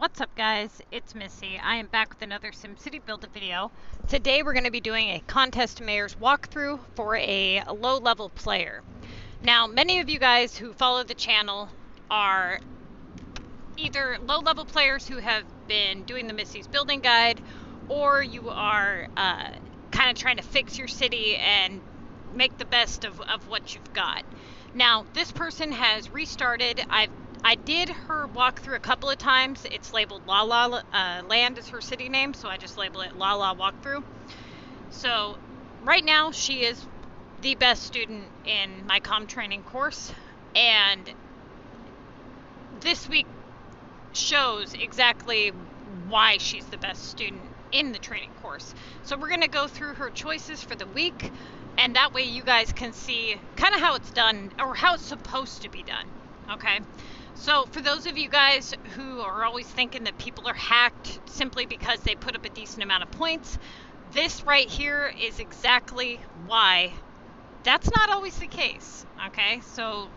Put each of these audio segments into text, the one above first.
What's up guys, it's Missy. I am back with another SimCity Buildit video. Today we're going to be doing a contest mayor's walkthrough for a low-level player. Now many of you guys who follow the channel are either low-level players who have been doing the Missy's Building Guide, or you are kind of trying to fix your city and make the best of what you've got. Now this person has restarted. I did her walkthrough a couple of times. It's labeled Lalaland is her city name, so I just label it Lala Walkthrough. So right now she is the best student in my CoM training course, and this week shows exactly why she's the best student in the training course. So we're going to go through her choices for the week, and that way you guys can see kind of how it's done, or how it's supposed to be done. Okay, so for those of you guys who are always thinking that people are hacked simply because they put up a decent amount of points, this right here is exactly why that's not always the case. Okay, so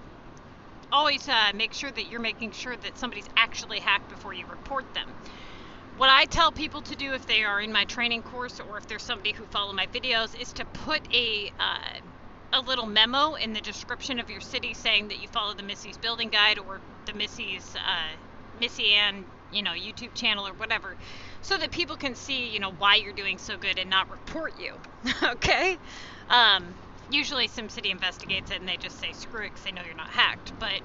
always make sure that you're making sure that somebody's actually hacked before you report them. What I tell people to do if they are in my training course, or if there's somebody who follow my videos, is to put a little memo in the description of your city saying that you follow the Missy's Building Guide or the MissyAnne, YouTube channel or whatever, so that people can see, why you're doing so good and not report you. Okay? Usually SimCity investigates it and they just say screw it because they know you're not hacked, but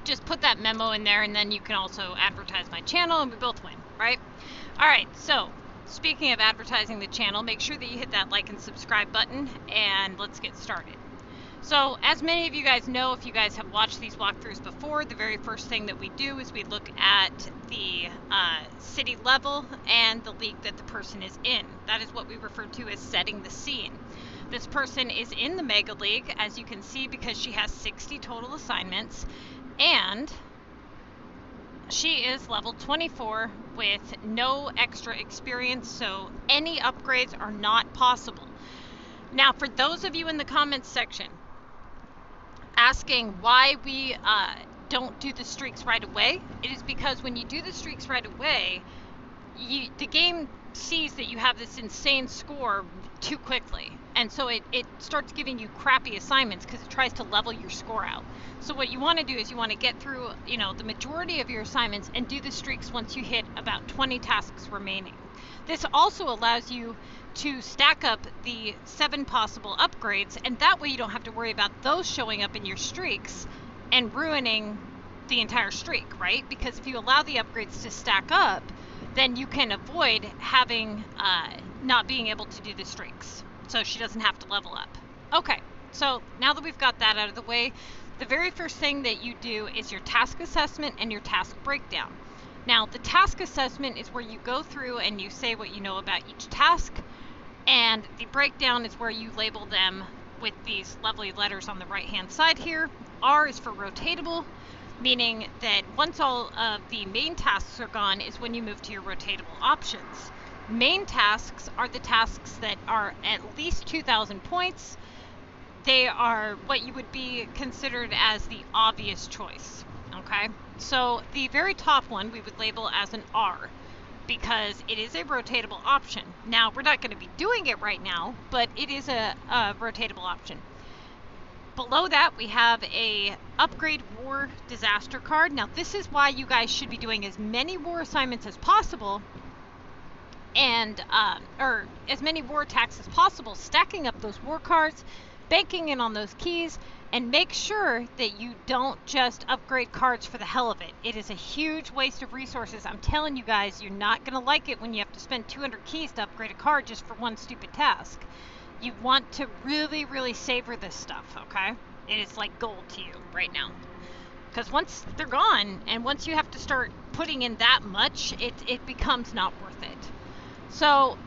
just put that memo in there, and then you can also advertise my channel and we both win, right? Alright, so speaking of advertising the channel, make sure that you hit that like and subscribe button, and let's get started. So as many of you guys know, if you guys have watched these walkthroughs before, the very first thing that we do is we look at the city level and the league that the person is in. That is what we refer to as setting the scene. This person is in the Mega League, as you can see, because she has 60 total assignments, and she is level 24 with no extra experience, so any upgrades are not possible. Now, for those of you in the comments section asking why we don't do the streaks right away, it is because when you do the streaks right away, the game sees that you have this insane score too quickly, and so it starts giving you crappy assignments because it tries to level your score out. So what you want to do is you want to get through the majority of your assignments and do the streaks once you hit about 20 tasks remaining. This also allows you to stack up the 7 possible upgrades, and that way you don't have to worry about those showing up in your streaks and ruining the entire streak, right? Because if you allow the upgrades to stack up, then you can avoid having not being able to do the streaks, so she doesn't have to level up. Okay, so now that we've got that out of the way, the very first thing that you do is your task assessment and your task breakdown. Now, the task assessment is where you go through and you say what you know about each task, and the breakdown is where you label them with these lovely letters on the right hand side here. R is for rotatable, meaning that once all of the main tasks are gone is when you move to your rotatable options. Main tasks are the tasks that are at least 2,000 points. They are what you would be considered as the obvious choice, okay? So the very top one we would label as an R, because it is a rotatable option. Now, we're not going to be doing it right now, but it is a rotatable option. Below that, we have a upgrade war disaster card. Now, this is why you guys should be doing as many war assignments as possible, and or as many war attacks as possible, stacking up those war cards, banking in on those keys, and make sure that you don't just upgrade cards for the hell of it. It is a huge waste of resources. I'm telling you guys, you're not going to like it when you have to spend 200 keys to upgrade a card just for one stupid task. You want to really, really savor this stuff, okay? It is like gold to you right now. Because once they're gone, and once you have to start putting in that much, it becomes not worth it. So,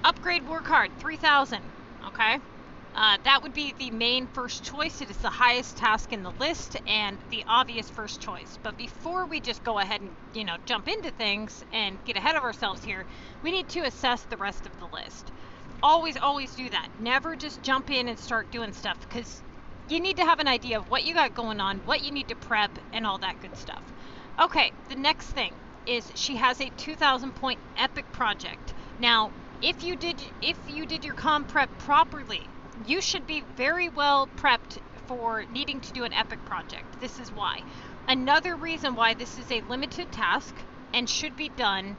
upgrade war card, 3,000, okay? That would be the main first choice. It is the highest task in the list and the obvious first choice. But before we just go ahead and, jump into things and get ahead of ourselves here, we need to assess the rest of the list. Always, always do that. Never just jump in and start doing stuff, because you need to have an idea of what you got going on, what you need to prep, and all that good stuff. Okay, the next thing. is she has a 2,000 point epic project. Now, if you did your CoM prep properly, you should be very well prepped for needing to do an epic project. This is why. Another reason why this is a limited task and should be done,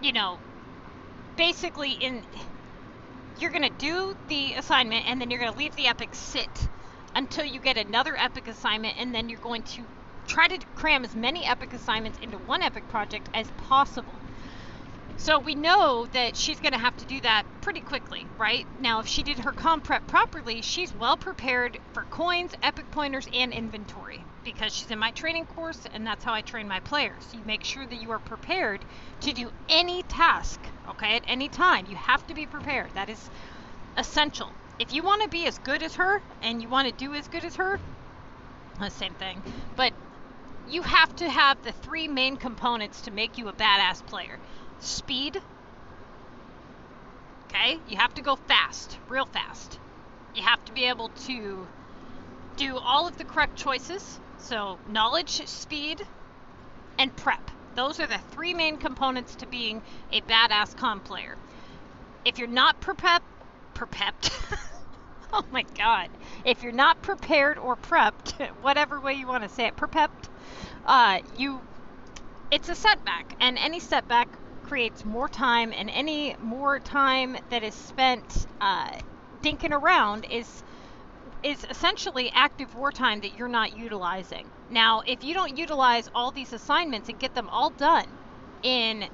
you know, basically you're going to do the assignment and then you're going to leave the epic sit until you get another epic assignment, and then you're going to try to cram as many epic assignments into one epic project as possible. So we know that she's going to have to do that pretty quickly, right? Now, if she did her CoM prep properly, she's well prepared for coins, epic pointers, and inventory, because she's in my training course, and that's how I train my players. You make sure that you are prepared to do any task, okay, at any time. You have to be prepared. That is essential. If you want to be as good as her, and you want to do as good as her, the same thing, but you have to have the three main components to make you a badass player. Speed, okay? You have to go fast, real fast. You have to be able to do all of the correct choices. So knowledge, speed, and prep. Those are the three main components to being a badass CoM player. If you're not prepped, oh my god. If you're not prepared or prepped, whatever way you want to say it, prepped, it's a setback, and any setback creates more time, and any more time that is spent dinking around is essentially active wartime that you're not utilizing. Now, if you don't utilize all these assignments and get them all done in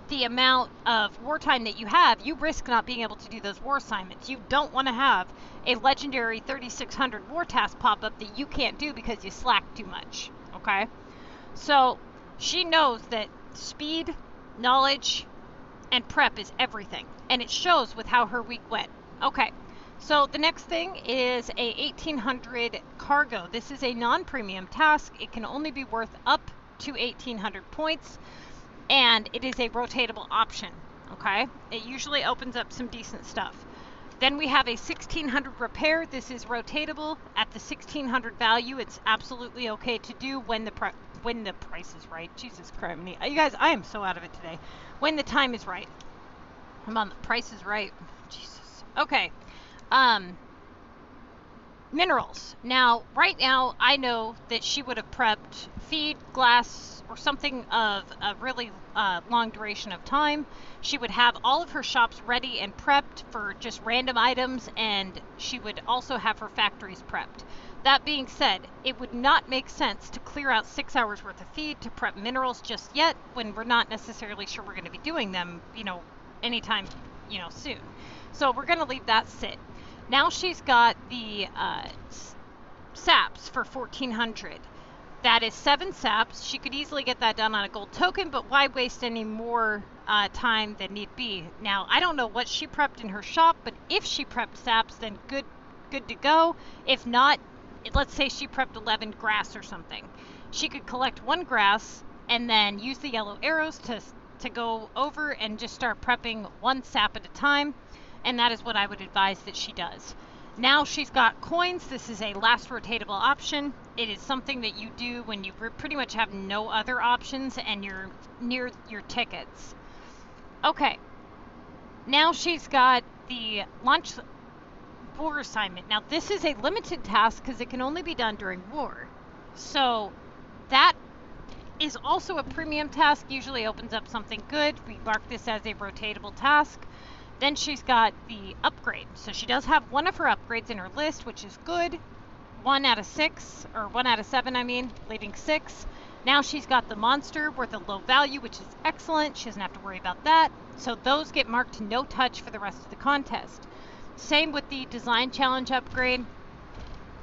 the amount of wartime that you have, you risk not being able to do those war assignments. You don't want to have a legendary 3600 war task pop up that you can't do because you slacked too much, okay? So she knows that speed, knowledge, and prep is everything, and it shows with how her week went. Okay, so the next thing is a 1800 cargo. This is a non-premium task. It can only be worth up to 1800 points, and it is a rotatable option, okay? It usually opens up some decent stuff. Then we have a 1600 repair. This is rotatable. At the 1600 value, it's absolutely okay to do when the price is right. Jesus Christ, you guys, I am so out of it today. When the time is right. I'm on the price is right. Jesus. Okay. Minerals. Now, right now, I know that she would have prepped feed, glass, or something of a really long duration of time. She would have all of her shops ready and prepped for just random items, and she would also have her factories prepped. That being said, it would not make sense to clear out 6 hours worth of feed to prep minerals just yet when we're not necessarily sure we're going to be doing them, anytime, soon. So we're going to leave that sit. Now she's got the saps for 1400. That is 7 saps. She could easily get that done on a gold token, but why waste any more time than need be? Now, I don't know what she prepped in her shop, but if she prepped saps, then good to go. If not, let's say she prepped 11 grass or something. She could collect 1 grass and then use the yellow arrows to go over and just start prepping 1 sap at a time, and that is what I would advise that she does. Now she's got coins. This is a last rotatable option. It is something that you do when you pretty much have no other options and you're near your tickets. Okay. Now she's got the launch war assignment. Now this is a limited task because it can only be done during war. So that is also a premium task. Usually opens up something good. We mark this as a rotatable task. Then she's got the upgrade. So she does have one of her upgrades in her list, which is good. 1 out of 6, or 1 out of 7, I mean, leaving 6. Now she's got the monster worth a low value, which is excellent. She doesn't have to worry about that. So those get marked no touch for the rest of the contest. Same with the design challenge upgrade.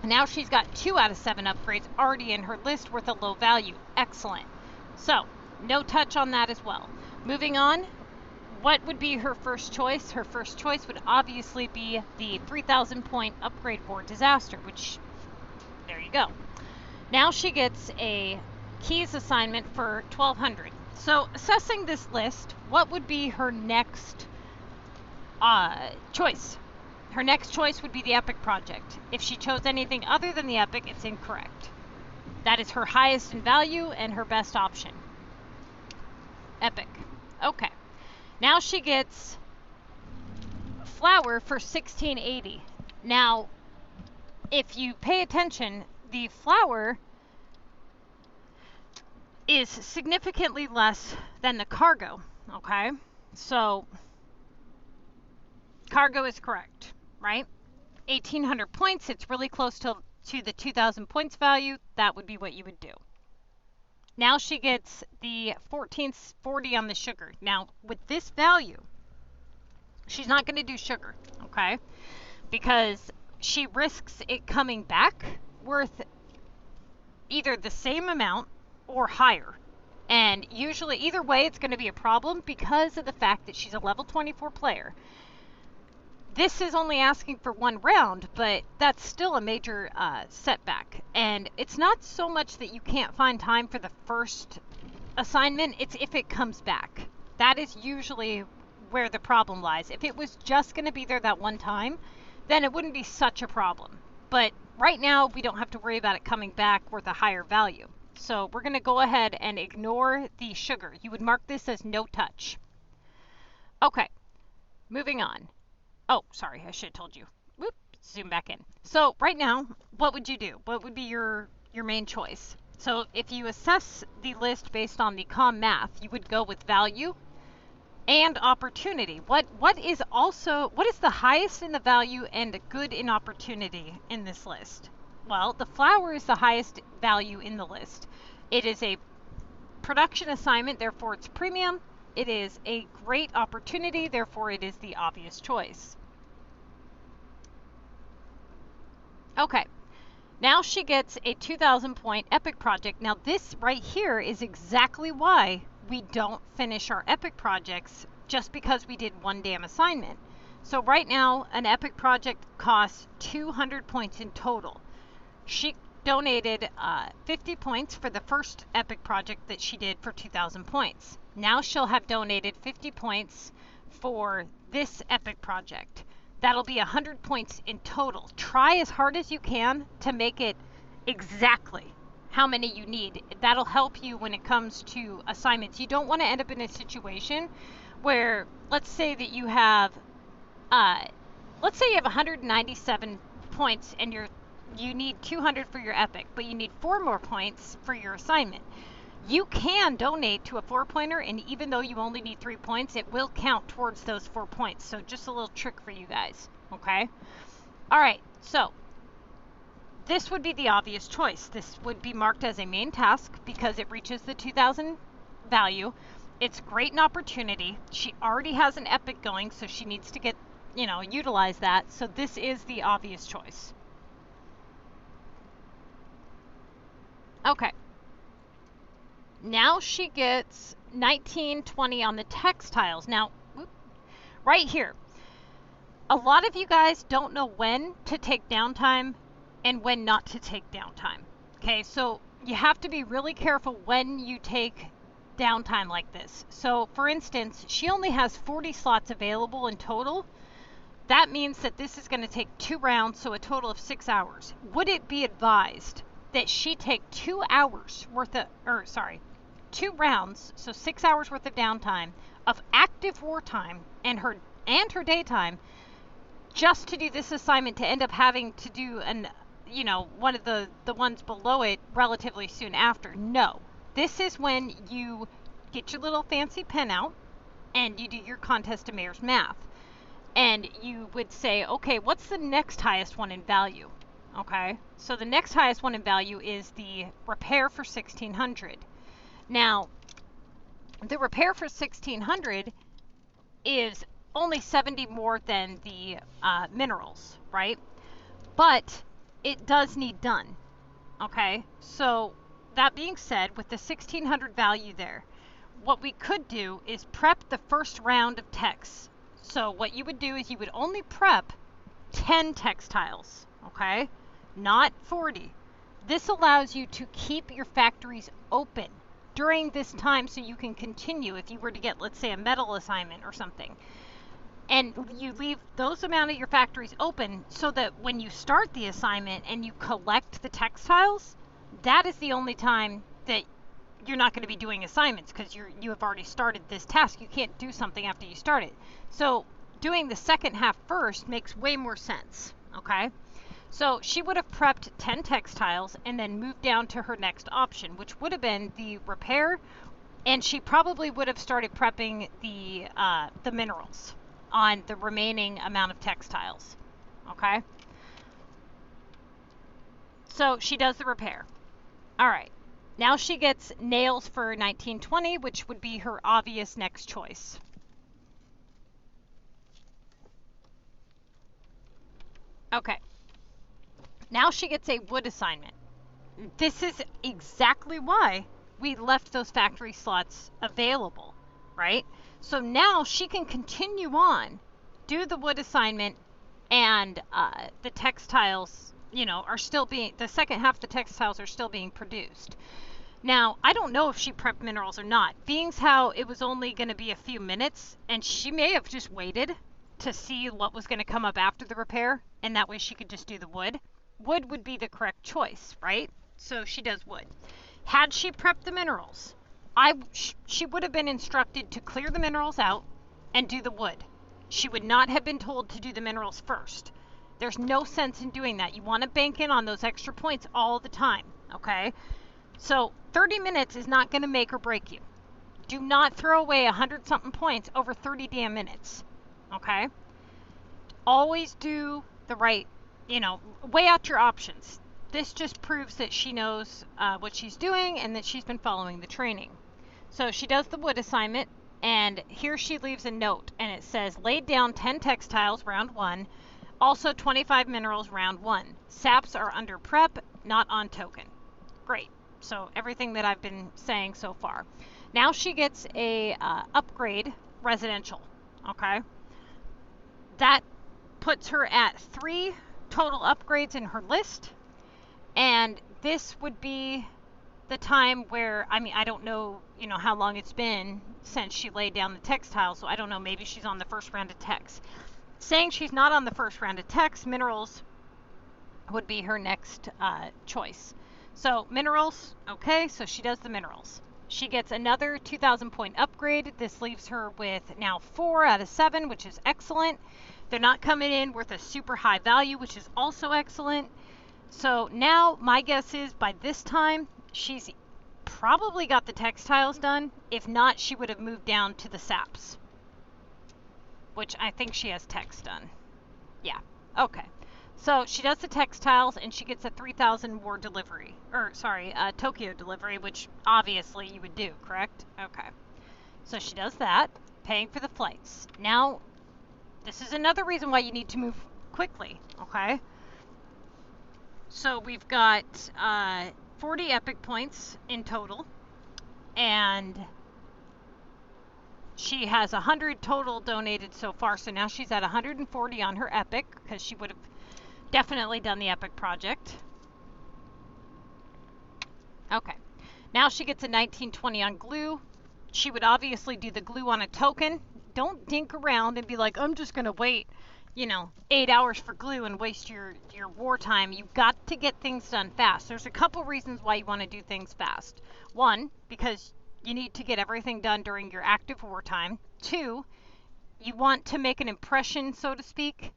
Now she's got 2 out of 7 upgrades already in her list worth a low value. Excellent. So no touch on that as well. Moving on. What would be her first choice? Her first choice would obviously be the 3,000 point upgrade for disaster, which, there you go. Now she gets a keys assignment for 1,200. So assessing this list, what would be her next choice? Her next choice would be the epic project. If she chose anything other than the epic, it's incorrect. That is her highest in value and her best option. Epic. Okay. Now she gets flour for $16.80. Now, if you pay attention, the flour is significantly less than the cargo. Okay? So, cargo is correct, right? 1,800 points. It's really close to the 2,000 points value. That would be what you would do. Now she gets the $14.40 on the sugar. Now, with this value, she's not going to do sugar, okay? Because she risks it coming back worth either the same amount or higher. And usually, either way, it's going to be a problem because of the fact that she's a level 24 player. This is only asking for one round, but that's still a major setback. And it's not so much that you can't find time for the first assignment, it's if it comes back. That is usually where the problem lies. If it was just going to be there that one time, then it wouldn't be such a problem. But right now, we don't have to worry about it coming back worth a higher value. So we're going to go ahead and ignore the sugar. You would mark this as no touch. Okay, moving on. Oh, sorry, I should have told you. Whoop, zoom back in. So right now, what would you do? What would be your main choice? So if you assess the list based on the CoM math, you would go with value and opportunity. What is the highest in the value and good in opportunity in this list? Well, the flour is the highest value in the list. It is a production assignment, therefore it's premium. It is a great opportunity, therefore it is the obvious choice. Okay, now she gets a 2,000 point epic project. Now this right here is exactly why we don't finish our epic projects just because we did one damn assignment. So right now, an epic project costs 200 points in total. She donated 50 points for the first epic project that she did for 2,000 points. Now she'll have donated 50 points for this epic project. That'll be 100 points in total. Try as hard as you can to make it exactly how many you need. That'll help you when it comes to assignments. You don't want to end up in a situation where, let's say that you have, 197 points and you need 200 for your epic, but you need 4 more points for your assignment. You can donate to a 4-pointer, and even though you only need 3 points, it will count towards those 4 points. So just a little trick for you guys, okay? All right, so this would be the obvious choice. This would be marked as a main task because it reaches the 2,000 value. It's great an opportunity. She already has an epic going, so she needs to get, utilize that. So this is the obvious choice. Okay. Now she gets 1920 on the textiles. Now, right here, a lot of you guys don't know when to take downtime and when not to take downtime. Okay, so you have to be really careful when you take downtime like this. So, for instance, she only has 40 slots available in total. That means that this is going to take 2 rounds, so a total of 6 hours. Would it be advised that she take 2 hours worth of, 2 rounds, so 6 hours worth of downtime of active wartime and her daytime just to do this assignment, to end up having to do one of the ones below it relatively soon after? No. This is when you get your little fancy pen out and you do your contest of mayor's math. And you would say, okay, what's the next highest one in value? Okay, so the next highest one in value is the repair for 1,600. Now, the repair for 1,600 is only 70 more than the minerals, right? But it does need done, okay? So that being said, with the 1,600 value there, what we could do is prep the first round of texts. So what you would do is you would only prep 10 textiles, okay? Not 40. This allows you to keep your factories open during this time so you can continue if you were to get, let's say, a metal assignment or something. And you leave those amount of your factories open so that when you start the assignment and you collect the textiles, that is the only time that you're not going to be doing assignments, because you have already started this task. You can't do something after you start it. So doing the second half first makes way more sense, okay? So she would have prepped 10 textiles and then moved down to her next option, which would have been the repair, and she probably would have started prepping the minerals on the remaining amount of textiles, okay? So she does the repair. All right. Now she gets nails for 1920, which would be her obvious next choice. Okay. Now she gets a wood assignment. This is exactly why we left those factory slots available, right? So now she can continue on, do the wood assignment, and the textiles, are still being, the second half of the textiles are still being produced. Now, I don't know if she prepped minerals or not, being how it was only going to be a few minutes, and she may have just waited to see what was going to come up after the repair, and that way she could just do the wood. Wood would be the correct choice, right? So she does wood. Had she prepped the minerals, she would have been instructed to clear the minerals out and do the wood. She would not have been told to do the minerals first. There's no sense in doing that. You want to bank in on those extra points all the time, okay? So 30 minutes is not going to make or break you. Do not throw away 100-something points over 30 damn minutes, okay? Always do the right, weigh out your options. This just proves that she knows what she's doing and that she's been following the training. So she does the wood assignment, and here she leaves a note, and it says, laid down 10 textiles, round 1, also 25 minerals, round 1. Saps are under prep, not on token. Great. So everything that I've been saying so far. Now she gets a upgrade residential, okay? That puts her at 3 total upgrades in her list, and this would be the time where, I don't know, how long it's been since she laid down the textile, so I don't know, maybe she's on the first round of techs. Saying she's not on the first round of techs, minerals would be her next choice. So minerals, okay, so she does the minerals. She gets another 2,000 point upgrade. This leaves her with now 4 out of 7, which is excellent. They're not coming in with a super high value, which is also excellent. So now my guess is by this time, she's probably got the textiles done. If not, she would have moved down to the saps, which I think she has text done. Yeah, okay. So she does the textiles, and she gets a 3,000 war delivery, Tokyo delivery, which obviously you would do, correct? Okay. So she does that, paying for the flights. Now, this is another reason why you need to move quickly, okay? So we've got 40 epic points in total, and she has 100 total donated so far, so now she's at 140 on her epic, because she would have definitely done the epic project. Okay, now she gets a 1920 on glue. She would obviously do the glue on a token. Don't dink around and be like, I'm just going to wait, 8 hours for glue and waste your wartime. You've got to get things done fast. There's a couple reasons why you want to do things fast. 1, because you need to get everything done during your active wartime. 2, you want to make an impression, so to speak,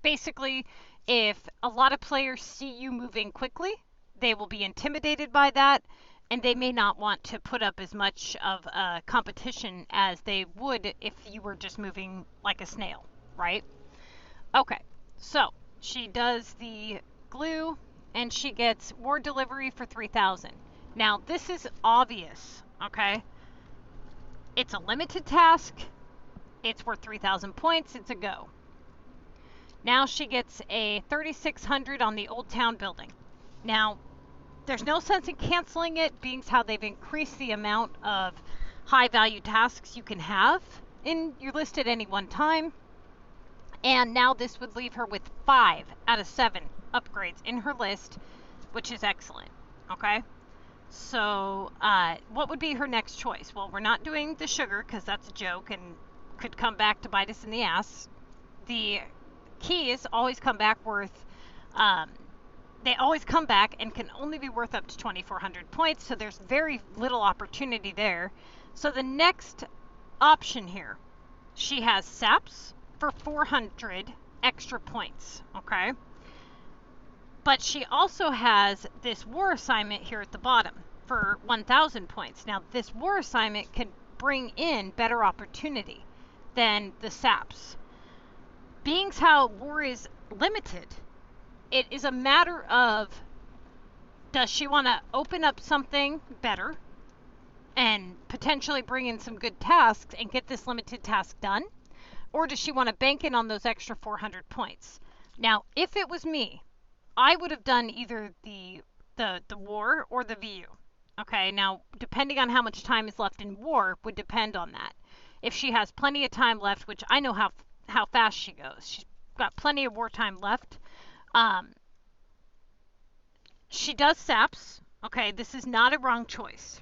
basically, if a lot of players see you moving quickly, they will be intimidated by that, and they may not want to put up as much of a competition as they would if you were just moving like a snail, right? Okay, so she does the glue, and she gets war delivery for 3,000. Now, this is obvious, okay? It's a limited task. It's worth 3,000 points. It's a go. Now she gets a 3,600 on the Old Town building. Now, there's no sense in canceling it, being how they've increased the amount of high-value tasks you can have in your list at any one time. And now this would leave her with 5 out of 7 upgrades in her list, which is excellent, okay? So, what would be her next choice? Well, we're not doing the sugar, because that's a joke and could come back to bite us in the ass. The keys always come back worth they always come back and can only be worth up to 2,400 points, so there's very little opportunity there. So the next option here, she has saps for 400 extra points, okay? But she also has this war assignment here at the bottom for 1,000 points. Now, this war assignment can bring in better opportunity than the saps. Being how war is limited, it is a matter of, does she want to open up something better and potentially bring in some good tasks and get this limited task done? Or does she want to bank in on those extra 400 points? Now, if it was me, I would have done either the war or the VU. Okay, now, depending on how much time is left in war would depend on that. If she has plenty of time left, which I know how fast she goes. She's got plenty of war time left. She does saps. Okay, this is not a wrong choice.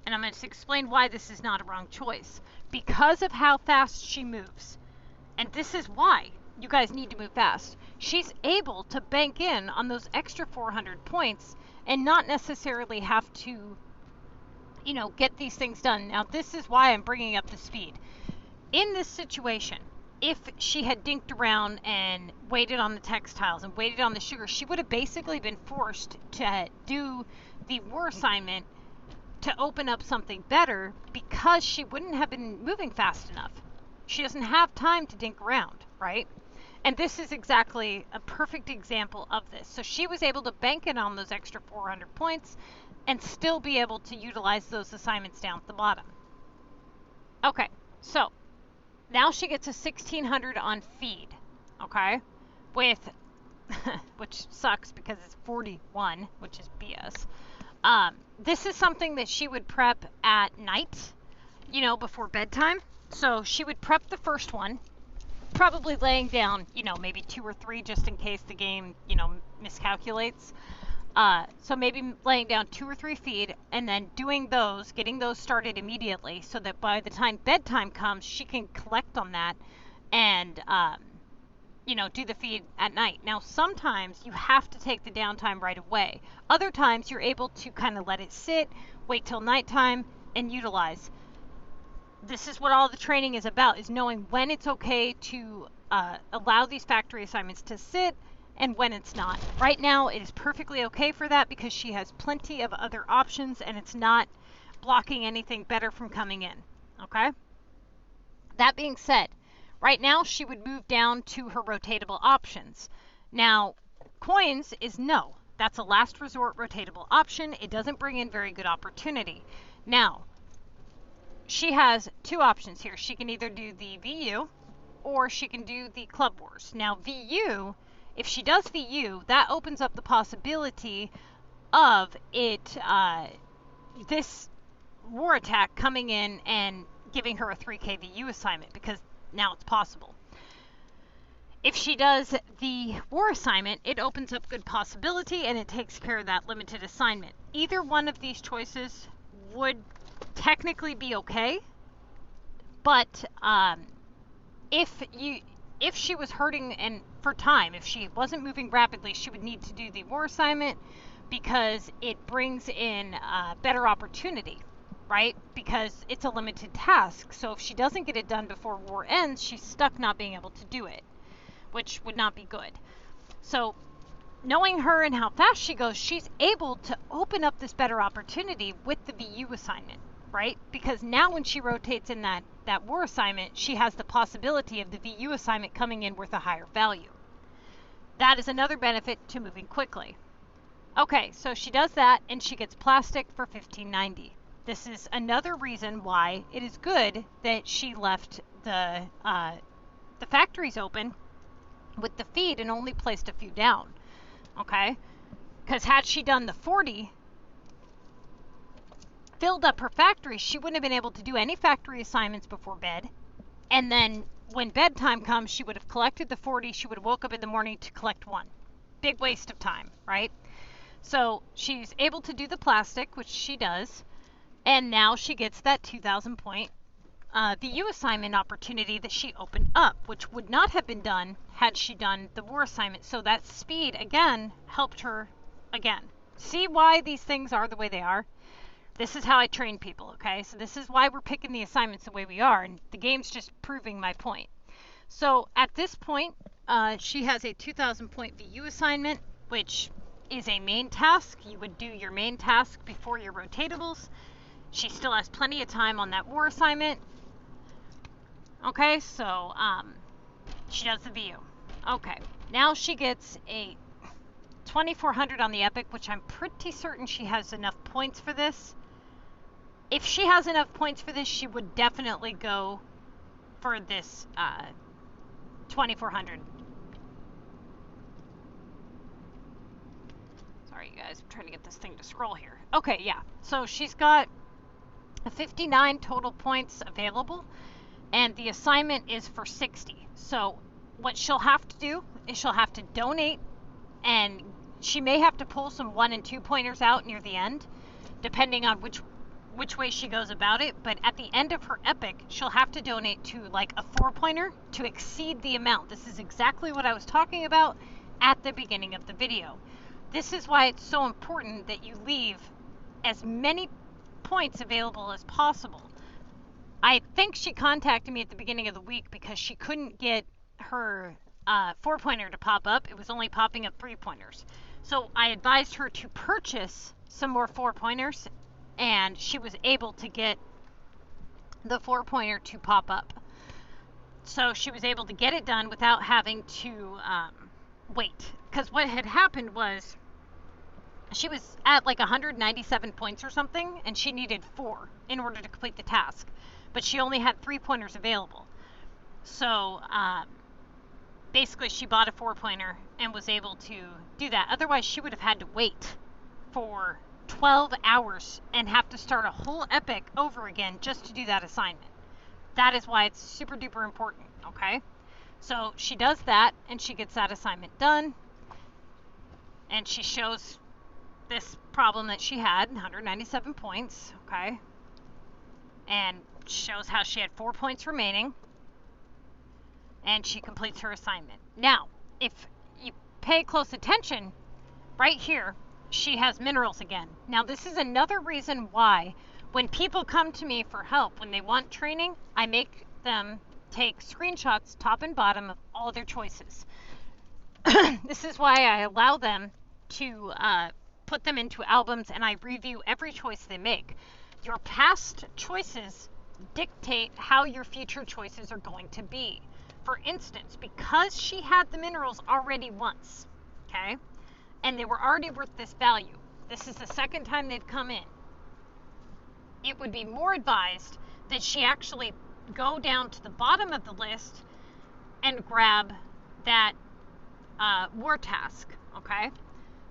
And I'm going to explain why this is not a wrong choice. Because of how fast she moves. And this is why you guys need to move fast. She's able to bank in on those extra 400 points and not necessarily have to, you know, get these things done. Now, this is why I'm bringing up the speed. In this situation, if she had dinked around and waited on the textiles and waited on the sugar, she would have basically been forced to do the war assignment to open up something better because she wouldn't have been moving fast enough. She doesn't have time to dink around, right? And this is exactly a perfect example of this. So she was able to bank it on those extra 400 points and still be able to utilize those assignments down at the bottom. Okay, so now she gets a 1,600 on feed, okay? With, which sucks because it's 41, which is BS. This is something that she would prep at night, you know, before bedtime. So she would prep the first one, probably laying down, you know, maybe 2 or 3 just in case the game, you know, miscalculates. So maybe laying down 2 or 3 feed and then doing those, getting those started immediately so that by the time bedtime comes, she can collect on that and, you know, do the feed at night. Now, sometimes you have to take the downtime right away. Other times you're able to kind of let it sit, wait till nighttime, and utilize. This is what all the training is about, is knowing when it's okay to allow these factory assignments to sit and when it's not. Right now, it is perfectly okay for that because she has plenty of other options and it's not blocking anything better from coming in, okay? That being said, right now she would move down to her rotatable options. Now, coins is no. That's a last resort rotatable option. It doesn't bring in very good opportunity. Now, she has 2 options here. She can either do the VU or she can do the Club Wars. Now, VU, if she does VU, that opens up the possibility of it, this war attack coming in and giving her a 3K VU assignment, because now it's possible. If she does the war assignment, it opens up good possibility and it takes care of that limited assignment. Either one of these choices would technically be okay, but if she was hurting and for time, if she wasn't moving rapidly, she would need to do the war assignment because it brings in better opportunity, right? Because it's a limited task. So if she doesn't get it done before war ends, she's stuck not being able to do it, which would not be good. So knowing her and how fast she goes, she's able to open up this better opportunity with the VU assignment, right? Because now when she rotates in that war assignment, she has the possibility of the VU assignment coming in worth a higher value. That is another benefit to moving quickly. Okay, so she does that and she gets plastic for 1590. This is another reason why it is good that she left the factories open with the feed and only placed a few down. Okay, because had she done the 40, filled up her factory, she wouldn't have been able to do any factory assignments before bed. And then when bedtime comes, she would have collected the 40. She would have woke up in the morning to collect 1. Big waste of time, right? So she's able to do the plastic, which she does. And now she gets that 2,000 point VU assignment opportunity that she opened up, which would not have been done had she done the war assignment. So that speed, again, helped her again. See why these things are the way they are? This is how I train people, okay? So this is why we're picking the assignments the way we are, and the game's just proving my point. So at this point, she has a 2,000 point VU assignment, which is a main task. You would do your main task before your rotatables. She still has plenty of time on that war assignment. Okay, so she does the VU. Okay, now she gets a 2,400 on the epic, which I'm pretty certain she has enough points for this. If she has enough points for this, she would definitely go for this 2,400. Sorry, you guys, I'm trying to get this thing to scroll here. Okay, yeah, so she's got 59 total points available, and the assignment is for 60. So what she'll have to do is she'll have to donate, and she may have to pull some 1 and 2 pointers out near the end, depending on which way she goes about it. But at the end of her epic, she'll have to donate to like a 4-pointer to exceed the amount. This is exactly what I was talking about at the beginning of the video. This is why it's so important that you leave as many points available as possible. I think she contacted me at the beginning of the week because she couldn't get her 4-pointer to pop up. It was only popping up 3-pointers. So I advised her to purchase some more 4-pointers, and she was able to get the 4-pointer to pop up. So she was able to get it done without having to wait. Because what had happened was she was at like 197 points or something, and she needed 4 in order to complete the task. But she only had 3-pointers available. So basically she bought a 4-pointer and was able to do that. Otherwise she would have had to wait for 12 hours and have to start a whole epic over again just to do that assignment. That is why it's super duper important, okay? So she does that, and she gets that assignment done, and she shows this problem that she had, 197 points, okay? And shows how she had 4 points remaining, and she completes her assignment. Now, if you pay close attention, right here, she has minerals again. Now, this is another reason why when people come to me for help, when they want training, I make them take screenshots top and bottom of all their choices. This is why I allow them to put them into albums, and I review every choice they make. Your past choices dictate how your future choices are going to be. For instance, because she had the minerals already once, okay, and they were already worth this value, this is the second time they've come in, it would be more advised that she actually go down to the bottom of the list and grab that war task, okay,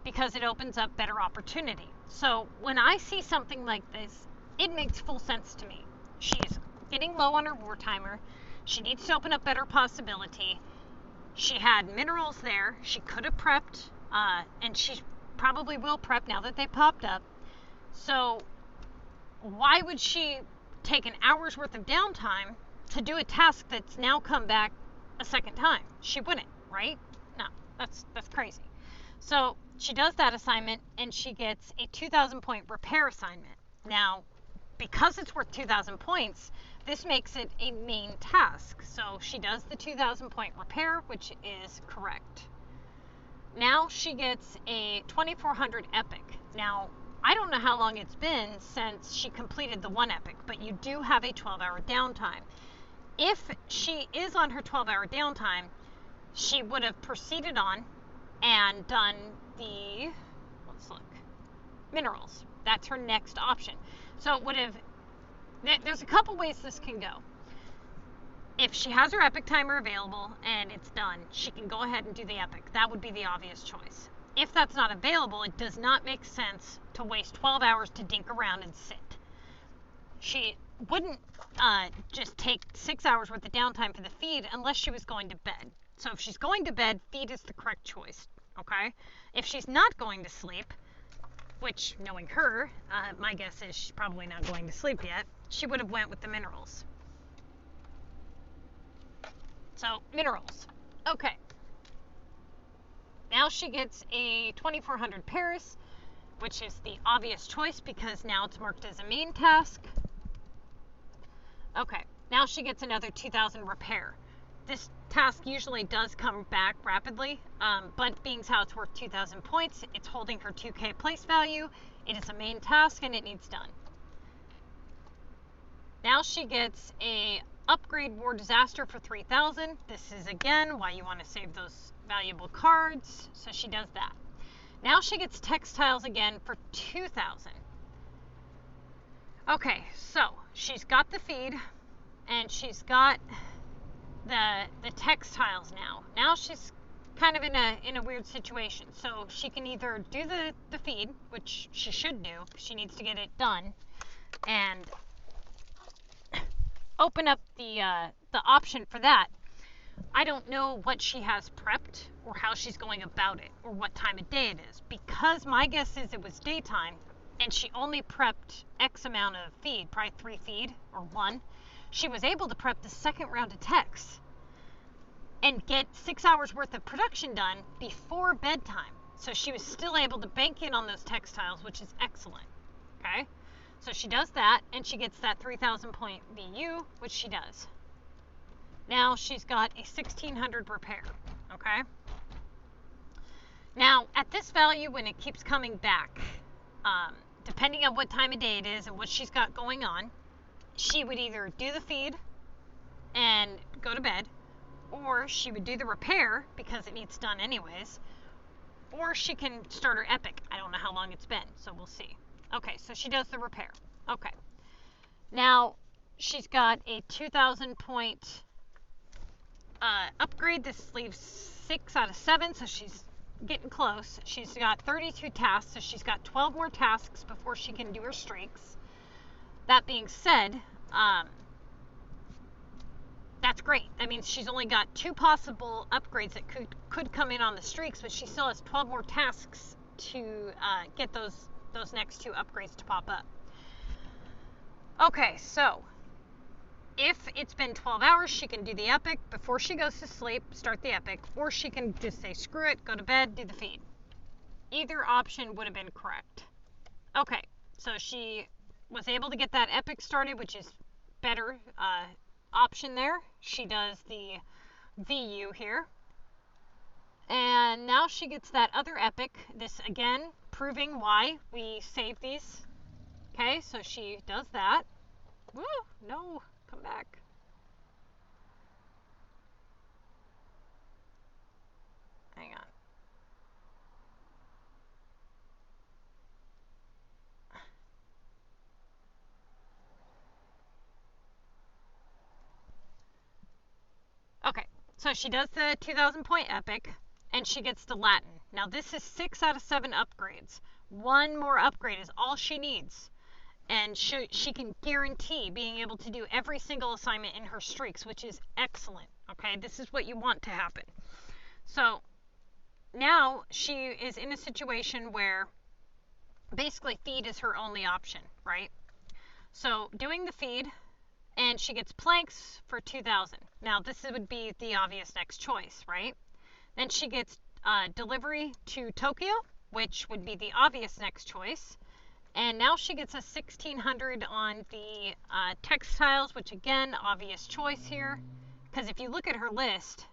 because it opens up better opportunity. So when I see something like this, it makes full sense to me. She's getting low on her war timer. She needs to open up better possibility. She had minerals there. She could have prepped, and she probably will prep now that they popped up. So why would she take an hour's worth of downtime to do a task that's now come back a second time? She wouldn't, right? No, that's crazy. So she does that assignment, and she gets a 2,000 point repair assignment. Now, because it's worth 2,000 points, this makes it a main task. So she does the 2,000 point repair, which is correct. Now she gets a 2,400 epic. Now, I don't know how long it's been since she completed the one epic, but you do have a 12-hour downtime. If she is on her 12-hour downtime, she would have proceeded on and done the, let's look, minerals. That's her next option. So it would have, there's a couple ways this can go. If she has her epic timer available and it's done, she can go ahead and do the epic. That would be the obvious choice. If that's not available, it does not make sense to waste 12 hours to dink around and sit. She wouldn't just take 6 hours worth of downtime for the feed unless she was going to bed. So if she's going to bed, feed is the correct choice, okay? If she's not going to sleep, which, knowing her, my guess is she's probably not going to sleep yet, she would have went with the minerals. So, minerals. Okay. Now she gets a 2400 Paris, which is the obvious choice because now it's marked as a main task. Okay, now she gets another 2000 repair. This task usually does come back rapidly, but being how it's worth 2000 points, it's holding her 2k place value. It is a main task and it needs done. Now she gets a upgrade war disaster for 3000. This is again why you want to save those valuable cards, so she does that. Now she gets textiles again for 2000. Okay, so she's got the feed and she's got the textiles now. Now she's kind of in a weird situation. So she can either do the feed, which she should do. She needs to get it done, and open up the option for that. I don't know what she has prepped or how she's going about it or what time of day it is, because my guess is it was daytime and she only prepped X amount of feed, probably 3 feed or 1. She was able to prep the second round of texts and get 6 hours worth of production done before bedtime. So she was still able to bank in on those textiles, which is excellent. Okay, so she does that and she gets that 3000 point VU, which she does. Now she's got a 1600 repair. Okay, now at this value, when it keeps coming back, depending on what time of day it is and what she's got going on, she would either do the feed and go to bed, or she would do the repair because it needs done anyways, or she can start her epic. I don't know how long it's been, so we'll see. Okay, so she does the repair. Okay, now she's got a 2000 point upgrade. This leaves 6 out of 7, so she's getting close. She's got 32 tasks, so she's got 12 more tasks before she can do her streaks. That being said, that's great. That means she's only got 2 possible upgrades that could come in on the streaks, but she still has 12 more tasks to get those next 2 upgrades to pop up. Okay, so if it's been 12 hours, she can do the epic before she goes to sleep, start the epic, or she can just say screw it, go to bed, do the feed. Either option would have been correct. Okay, so she was able to get that epic started, which is better option there. She does the VU here. And now she gets that other epic. This again, proving why we save these. Okay, so she does that. Woo, no, come back. Hang on. Okay, so she does the 2000 point epic and she gets the Latin. Now this is 6 out of 7 upgrades. 1 more upgrade is all she needs. And she can guarantee being able to do every single assignment in her streaks, which is excellent. Okay, this is what you want to happen. So now she is in a situation where basically feed is her only option, right? So doing the feed, and she gets planks for 2000. Now this would be the obvious next choice, right? Then she gets delivery to Tokyo, which would be the obvious next choice. And now she gets a 1600 on the textiles, which again, obvious choice here. Because if you look at her list,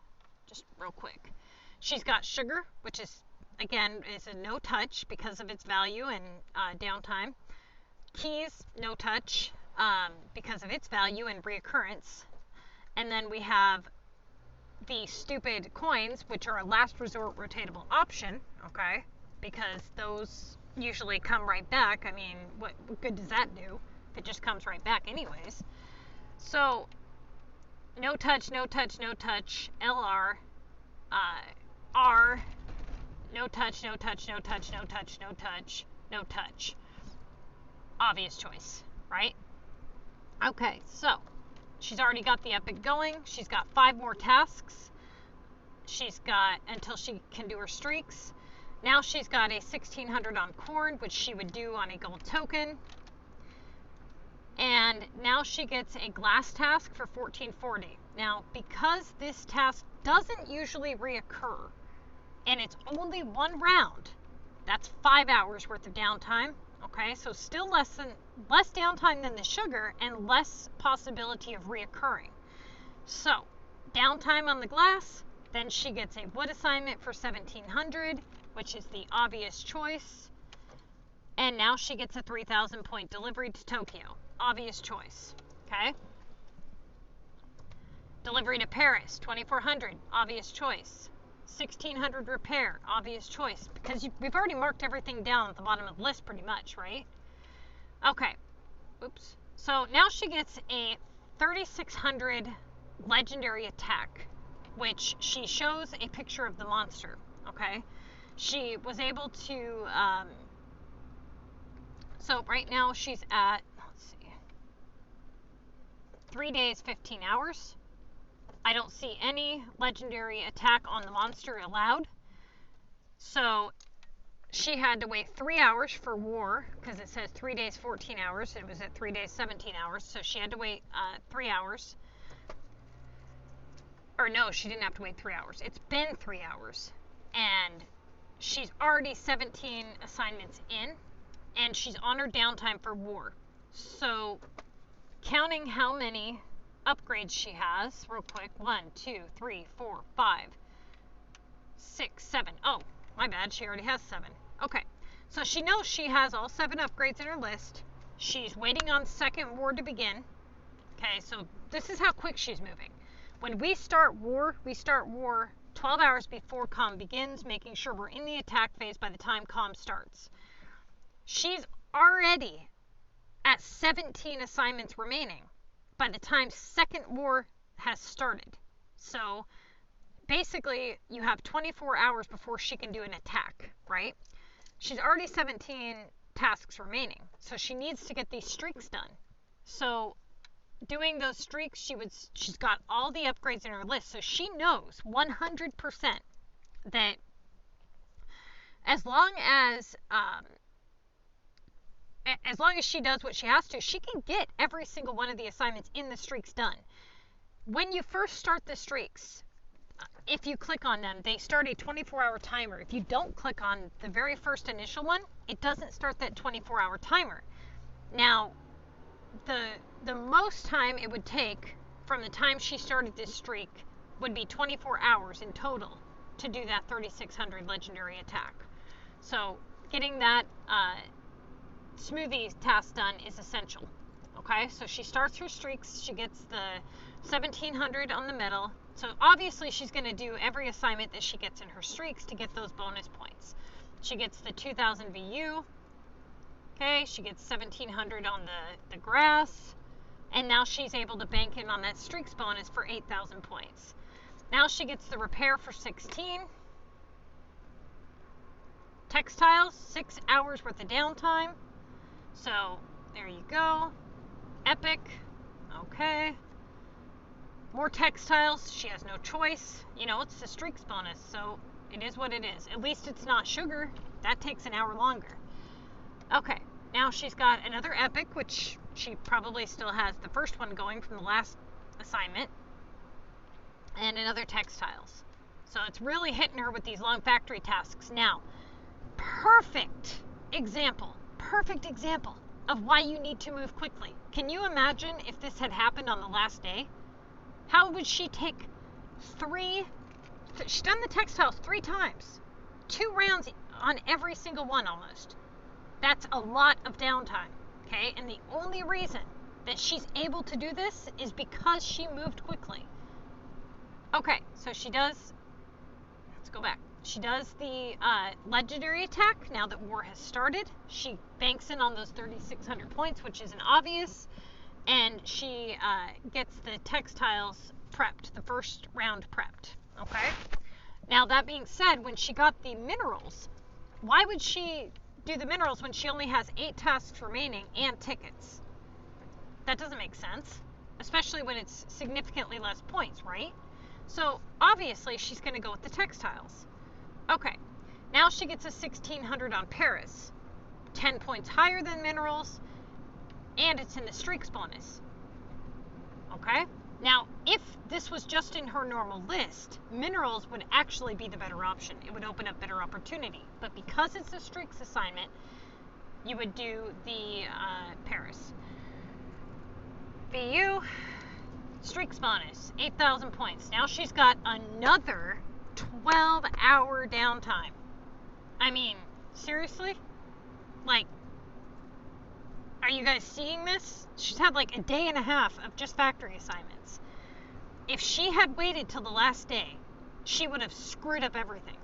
just real quick, she's got sugar, which is, again, is a no touch because of its value and downtime. Keys, no touch because of its value and reoccurrence. And then we have the stupid coins, which are a last resort rotatable option, okay? Because those usually come right back. I mean, what good does that do if it just comes right back anyways? So no touch, no touch, no touch, LR, R, no touch, no touch, no touch, no touch, no touch, no touch. Obvious choice, right? Okay, so she's already got the epic going. She's got 5 more tasks. She's got until she can do her streaks. Now she's got a 1600 on corn, which she would do on a gold token. And now she gets a glass task for 1440. Now, because this task doesn't usually reoccur, and it's only one round, that's 5 hours worth of downtime. Okay, so still less downtime than the sugar and less possibility of reoccurring. So, downtime on the glass, then she gets a wood assignment for 1700, which is the obvious choice. And now she gets a 3,000 point delivery to Tokyo. Obvious choice. Okay? Delivery to Paris, 2,400. Obvious choice. 1,600 repair. Obvious choice. Because we've already marked everything down at the bottom of the list pretty much, right? Okay. Oops. So now she gets a 3,600 legendary attack, which she shows a picture of the monster. Okay? She was able to... so right now she's at, let's see, 3 days, 15 hours. I don't see any legendary attack on the monster allowed. So she had to wait 3 hours for war, because it says 3 days, 14 hours. It was at 3 days, 17 hours. So she had to wait 3 hours. Or no, she didn't have to wait 3 hours. It's been 3 hours. And she's already 17 assignments in. And she's on her downtime for war. So counting how many upgrades she has real quick. 1, 2, 3, 4, 5, 6, 7. Oh, my bad. She already has 7. Okay. So she knows she has all 7 upgrades in her list. She's waiting on second war to begin. Okay, so this is how quick she's moving. When we start war 12 hours before CoM begins, making sure we're in the attack phase by the time CoM starts. She's already at 17 assignments remaining by the time second war has started. So basically you have 24 hours before she can do an attack, right? She's already 17 tasks remaining, so she needs to get these streaks done. So doing those streaks, she's got all the upgrades in her list, so she knows 100% that as long as she does what she has to, she can get every single one of the assignments in the streaks done. When you first start the streaks, if you click on them, they start a 24-hour timer. If you don't click on the very first initial one, it doesn't start that 24-hour timer. Now, the most time it would take from the time she started this streak would be 24 hours in total to do that 3,600 legendary attack. So getting that smoothie task done is essential. Okay, so she starts her streaks. She gets the 1,700 on the middle. So obviously she's going to do every assignment that she gets in her streaks to get those bonus points. She gets the 2,000 VU. Okay, she gets 1,700 on the grass. And now she's able to bank in on that streaks bonus for 8,000 points. Now she gets the repair for 16. Textiles, 6 hours worth of downtime. So there you go. Epic. Okay. More textiles. She has no choice. You know, it's the streaks bonus, so it is what it is. At least it's not sugar. That takes an hour longer. Okay. Now she's got another epic, which she probably still has the first one going from the last assignment. And another textiles. So it's really hitting her with these long factory tasks. Now, perfect example of why you need to move quickly. Can you imagine if this had happened on the last day? How would she take she's done the textiles 3 times. 2 rounds on every single one almost. That's a lot of downtime, okay? And the only reason that she's able to do this is because she moved quickly. Okay, so she does, let's go back. She does the legendary attack now that war has started. She banks in on those 3,600 points, which is an obvious. And she gets the textiles prepped, the first round prepped, okay? Now, that being said, when she got the minerals, why would she do the minerals when she only has 8 tasks remaining and tickets? That doesn't make sense, especially when it's significantly less points, right? So obviously she's going to go with the textiles. Okay, now she gets a 1,600 on Paris, 10 points higher than minerals, and it's in the streaks bonus. Okay, Now, if this was just in her normal list, minerals would actually be the better option. It would open up better opportunity. But because it's a streaks assignment, you would do the Paris. VU, streaks bonus, 8,000 points. Now she's got another 12-hour downtime. I mean, seriously? Like, are you guys seeing this? She's had like a day and a half of just factory assignments. If she had waited till the last day, she would have screwed up everything.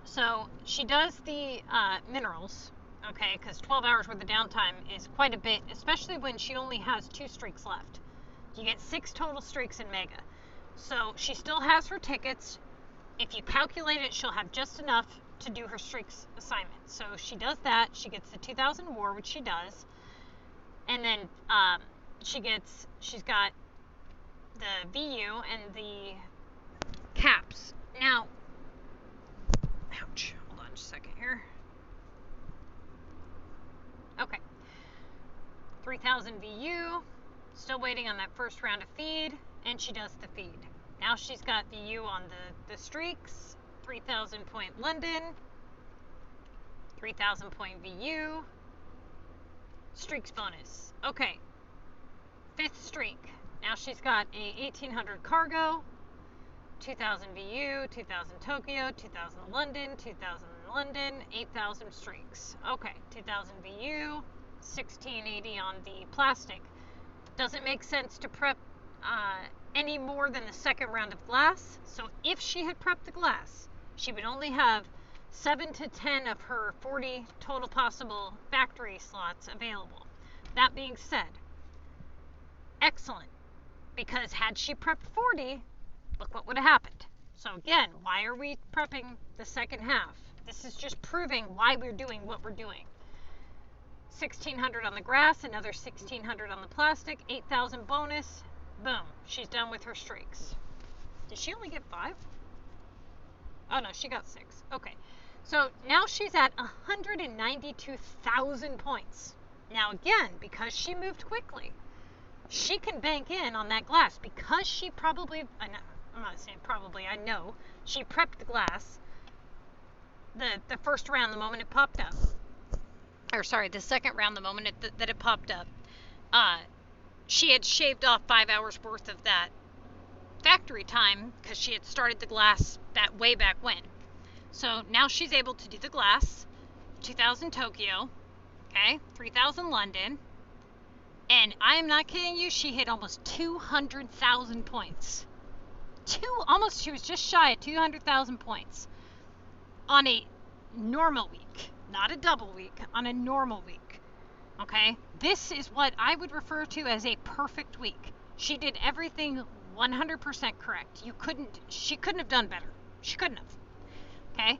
So she does the minerals, okay, because 12 hours worth of downtime is quite a bit, especially when she only has 2 streaks left. You get 6 total streaks in Mega. So she still has her tickets. If you calculate it, she'll have just enough to do her streaks assignment. So she does that. She gets the 2,000 war, which she does. And then she's got the VU and the caps. Now, ouch, hold on just a second here. Okay. 3,000 VU, still waiting on that first round of feed, and she does the feed. Now she's got VU on the streaks, 3,000 point London, 3,000 point VU, streaks bonus. Okay, 5th streak. Now she's got a 1,800 cargo, 2,000 VU, 2,000 Tokyo, 2,000 London, 2,000 London, 8,000 streaks. Okay, 2,000 VU, 1,680 on the plastic. Doesn't make sense to prep any more than the second round of glass. So if she had prepped the glass, she would only have 7 to 10 of her 40 total possible factory slots available. That being said, excellent, because had she prepped 40, look what would have happened. So again, why are we prepping the second half? This is just proving why we're doing what we're doing. 1,600 on the grass, another 1,600 on the plastic, 8,000 bonus. Boom, she's done with her streaks. Did she only get 5? Oh no, she got 6. Okay, so now she's at 192,000 points. Now again, because she moved quickly, she can bank in on that glass because she probably, I'm not saying probably, I know, she prepped the glass the first round the moment it popped up. Or sorry, the second round the moment that it popped up. She had shaved off 5 hours worth of that factory time because she had started the glass that way back when. So now she's able to do the glass, 2,000 Tokyo, okay, 3,000 London, and I am not kidding you, she hit almost 200,000 points. She was just shy of 200,000 points on a normal week, not a double week, on a normal week, okay? This is what I would refer to as a perfect week. She did everything 100% correct. She couldn't have done better. She couldn't have, okay?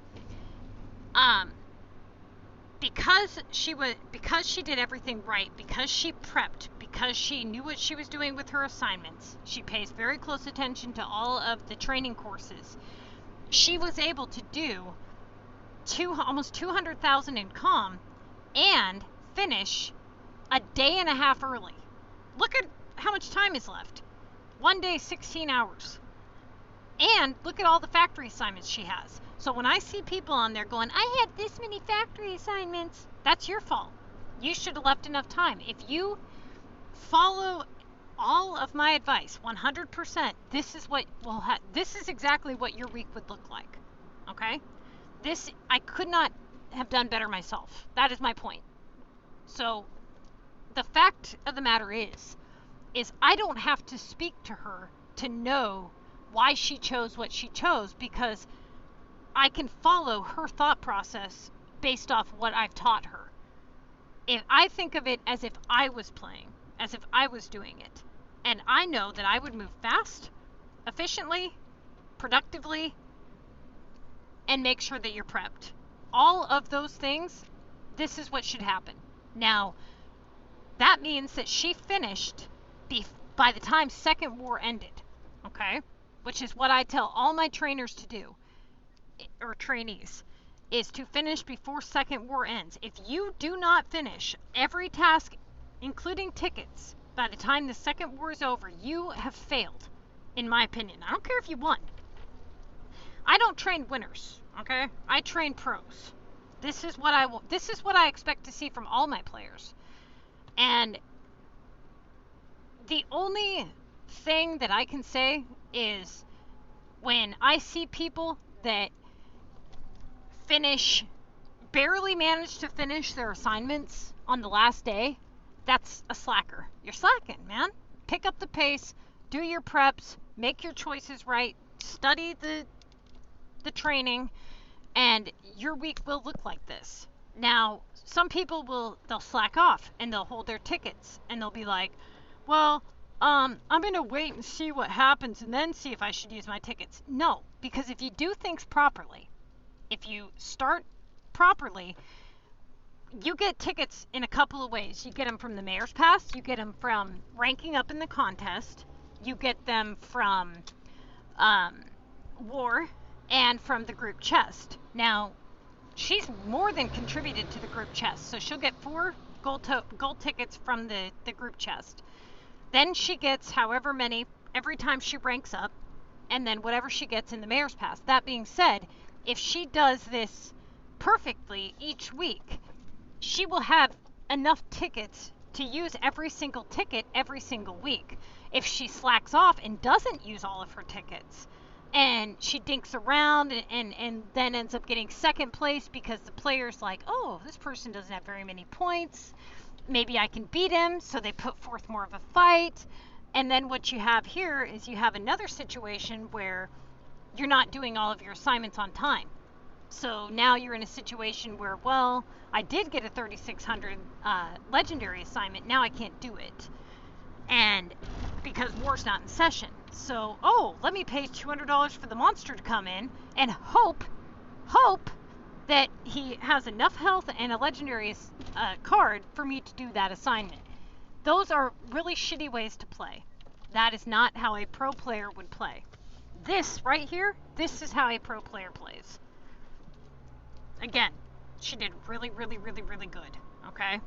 Because she did everything right, because she prepped, because she knew what she was doing with her assignments, she pays very close attention to all of the training courses, she was able to do almost 200,000 in CoM and finish a day and a half early. Look at how much time is left. 1 day, 16 hours. And look at all the factory assignments she has. So when I see people on there going, I had this many factory assignments, that's your fault. You should have left enough time. If you follow all of my advice 100%, this is exactly what your week would look like. Okay? I could not have done better myself. That is my point. So the fact of the matter is I don't have to speak to her to know why she chose what she chose, because I can follow her thought process based off what I've taught her. If I think of it as if I was playing, as if I was doing it, and I know that I would move fast, efficiently, productively, and make sure that you're prepped. All of those things, this is what should happen. Now, that means that she finished by the time Second War ended, okay? Which is what I tell all my trainers to do, or trainees, is to finish before Second War ends. If you do not finish every task, including tickets, by the time the second war is over, you have failed, in my opinion. I don't care if you won. I don't train winners, okay? I train pros. This is what I expect to see from all my players. And the only thing that I can say is when I see people that barely manage to finish their assignments on the last day, that's a slacker. You're slacking, man. Pick up the pace, do your preps, make your choices right, study the training, and your week will look like this. Now, some people they'll slack off and they'll hold their tickets and they'll be like, well, I'm going to wait and see what happens and then see if I should use my tickets. No, because if you do things properly, if you start properly, you get tickets in a couple of ways. You get them from the Mayor's Pass, you get them from ranking up in the contest, you get them from War, and from the group chest. Now, she's more than contributed to the group chest, so she'll get 4 gold tickets from the group chest. Then she gets however many every time she ranks up, and then whatever she gets in the Mayor's Pass. That being said, if she does this perfectly each week, she will have enough tickets to use every single ticket every single week. If she slacks off and doesn't use all of her tickets, and she dinks around and then ends up getting second place because the player's like, oh, this person doesn't have very many points, maybe I can beat him, so they put forth more of a fight. And then what you have here is you have another situation where you're not doing all of your assignments on time. So now you're in a situation where, well, I did get a 3600 legendary assignment, now I can't do it. And because war's not in session. So, oh, let me pay $200 for the monster to come in and hope that he has enough health and a legendary card for me to do that assignment. Those are really shitty ways to play. That is not how a pro player would play. This right here, this is how a pro player plays. Again, she did really, really, really, really good, okay?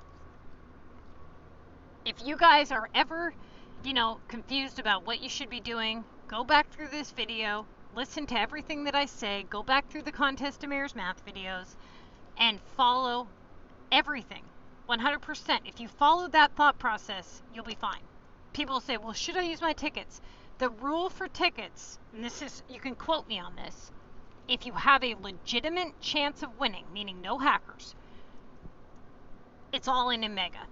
If you guys are ever, confused about what you should be doing, go back through this video, listen to everything that I say, go back through the Contest to Mayor's Math videos, and follow everything, 100%. If you follow that thought process, you'll be fine. People say, well, should I use my tickets? The rule for tickets, and this is, you can quote me on this, if you have a legitimate chance of winning, meaning no hackers, it's all in Mega.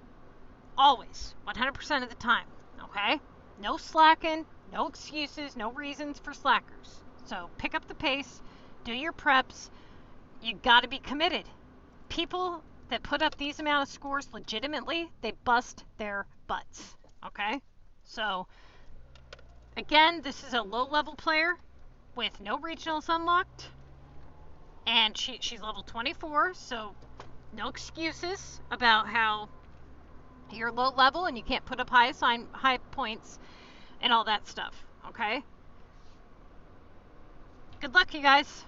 Always, 100% of the time, okay? No slacking, no excuses, no reasons for slackers. So pick up the pace, do your preps, you gotta be committed. People that put up these amount of scores legitimately, they bust their butts, okay? So, again, this is a low-level player with no regionals unlocked, and she's level 24, so no excuses about how you're low level and you can't put up high points and all that stuff, okay? Good luck, you guys.